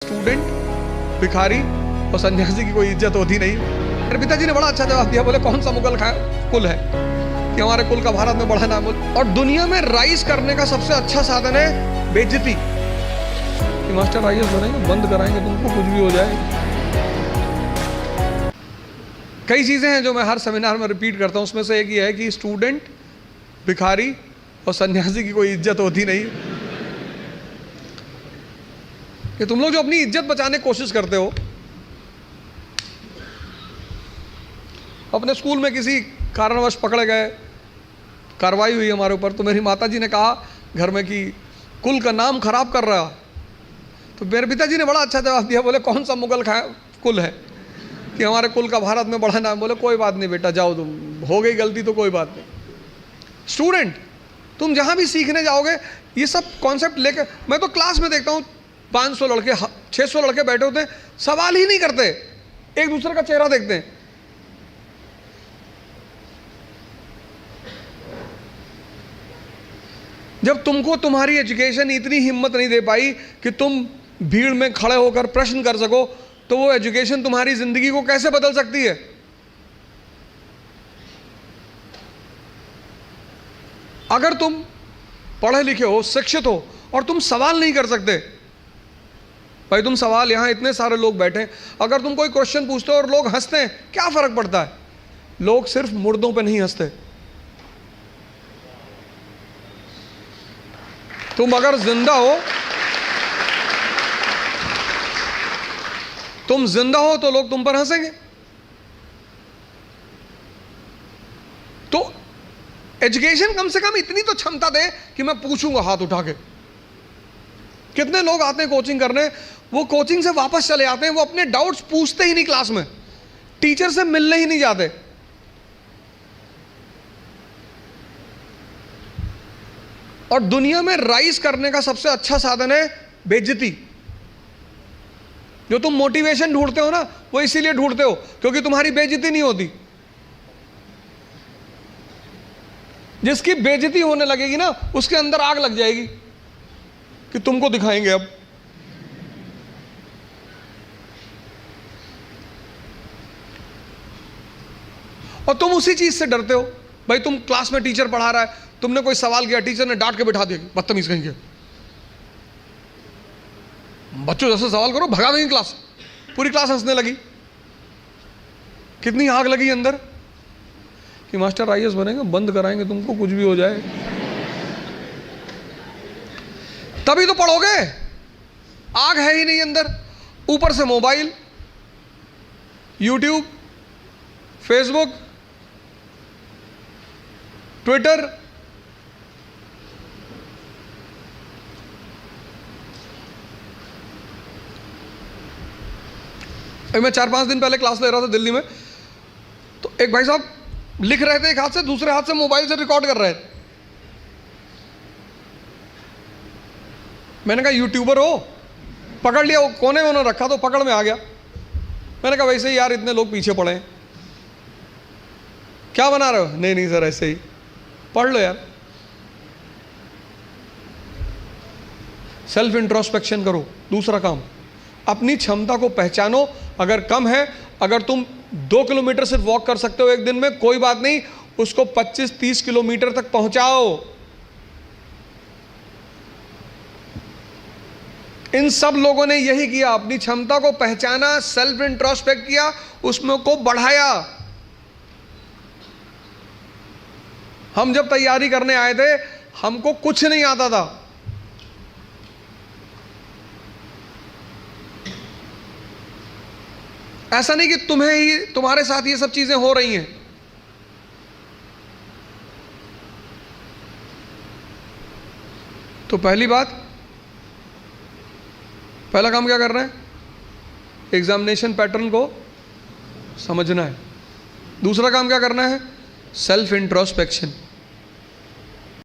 Student, भिखारी और सन्यासी की कोई इज्जत होती नहीं। मेरे पिताजी ने बड़ा अच्छा जवाब दिया, बोले कौन सा मुगल कुल है कि हमारे कुल का भारत में बड़ा नाम हो। और दुनिया में राइज करने का सबसे अच्छा साधन है बेइज्जती। कि मास्टर आईएएस बनेंगे, बंद कराएंगे तुमको, कुछ भी हो जाए। कई चीजें हैं जो मैं हर सेमिनार में रिपीट करता हूं, उसमें से एक ये है कि स्टूडेंट, भिखारी और सन्यासी की कोई इज्जत होती नहीं। कि तुम लोग जो अपनी इज्जत बचाने की कोशिश करते हो, अपने स्कूल में किसी कारणवश पकड़े गए, कार्रवाई हुई हमारे ऊपर, तो मेरी माताजी ने कहा घर में कि कुल का नाम खराब कर रहा। तो मेरे पिताजी ने बड़ा अच्छा जवाब दिया, बोले कौन सा मुगल कुल है कि हमारे कुल का भारत में बड़ा नाम। बोले कोई बात नहीं बेटा, जाओ, तुम हो गई गलती तो कोई बात नहीं। स्टूडेंट, तुम जहां भी सीखने जाओगे ये सब कॉन्सेप्ट लेकर, मैं तो क्लास में देखता हूं 500 लड़के 600 लड़के बैठे होते हैं, सवाल ही नहीं करते, एक दूसरे का चेहरा देखते हैं। जब तुमको तुम्हारी एजुकेशन इतनी हिम्मत नहीं दे पाई कि तुम भीड़ में खड़े होकर प्रश्न कर सको, तो वो एजुकेशन तुम्हारी जिंदगी को कैसे बदल सकती है? अगर तुम पढ़े लिखे हो, शिक्षित हो और तुम सवाल नहीं कर सकते, भाई तुम सवाल, यहां इतने सारे लोग बैठे, अगर तुम कोई क्वेश्चन पूछते हो और लोग हंसते हैं, क्या फर्क पड़ता है? लोग सिर्फ मुर्दों पे नहीं हंसते। तुम अगर जिंदा हो, तुम जिंदा हो तो लोग तुम पर हंसेंगे। तो एजुकेशन कम से कम इतनी तो क्षमता दे कि मैं पूछूंगा हाथ उठा के। कितने लोग आते हैं कोचिंग करने, वो कोचिंग से वापस चले आते हैं, वो अपने डाउट्स पूछते ही नहीं क्लास में, टीचर से मिलने ही नहीं जाते। और दुनिया में राइज करने का सबसे अच्छा साधन है बेइज्जती। जो तुम मोटिवेशन ढूंढते हो ना, वो इसीलिए ढूंढते हो क्योंकि तुम्हारी बेइज्जती नहीं होती। जिसकी बेइज्जती होने लगेगी ना, उसके अंदर आग लग जाएगी कि तुमको दिखाएंगे अब। और तुम उसी चीज से डरते हो। भाई तुम क्लास में टीचर पढ़ा रहा है, तुमने कोई सवाल किया, टीचर ने डांट के बिठा दिया, बदतमीज कहेंगे, बच्चों जैसे सवाल करो, भगा देंगे क्लास। पूरी क्लास हंसने लगी। कितनी आग लगी अंदर कि मास्टर आईएएस बनेंगे, बंद कराएंगे तुमको, कुछ भी हो जाए। तभी तो पढ़ोगे, आग है ही नहीं अंदर। ऊपर से मोबाइल, यूट्यूब, फेसबुक, ट्विटर, मैं 4-5 दिन पहले क्लास ले रहा था दिल्ली में, तो एक भाई साहब लिख रहे थे एक हाथ से, दूसरे हाथ से मोबाइल से रिकॉर्ड कर रहे थे। मैंने कहा यूट्यूबर हो? पकड़ लिया, वो कोने में उन्होंने रखा तो पकड़ में आ गया। मैंने कहा वैसे ही यार इतने लोग पीछे पड़े हैं, क्या बना रहे हो? नहीं नहीं सर ऐसे ही। पढ़ लो यार। सेल्फ इंट्रोस्पेक्शन करो। दूसरा काम, अपनी क्षमता को पहचानो। अगर कम है, अगर तुम 2 किलोमीटर सिर्फ वॉक कर सकते हो एक दिन में, कोई बात नहीं, उसको 25-30 किलोमीटर तक पहुंचाओ। इन सब लोगों ने यही किया, अपनी क्षमता को पहचाना, सेल्फ इंट्रोस्पेक्ट किया, उसमें को बढ़ाया। हम जब तैयारी करने आए थे, हमको कुछ नहीं आता था। ऐसा नहीं कि तुम्हें ही, तुम्हारे साथ ये सब चीजें हो रही हैं। तो पहली बात, पहला काम क्या करना है? एग्जामिनेशन पैटर्न को समझना है। दूसरा काम क्या करना है? Self introspection.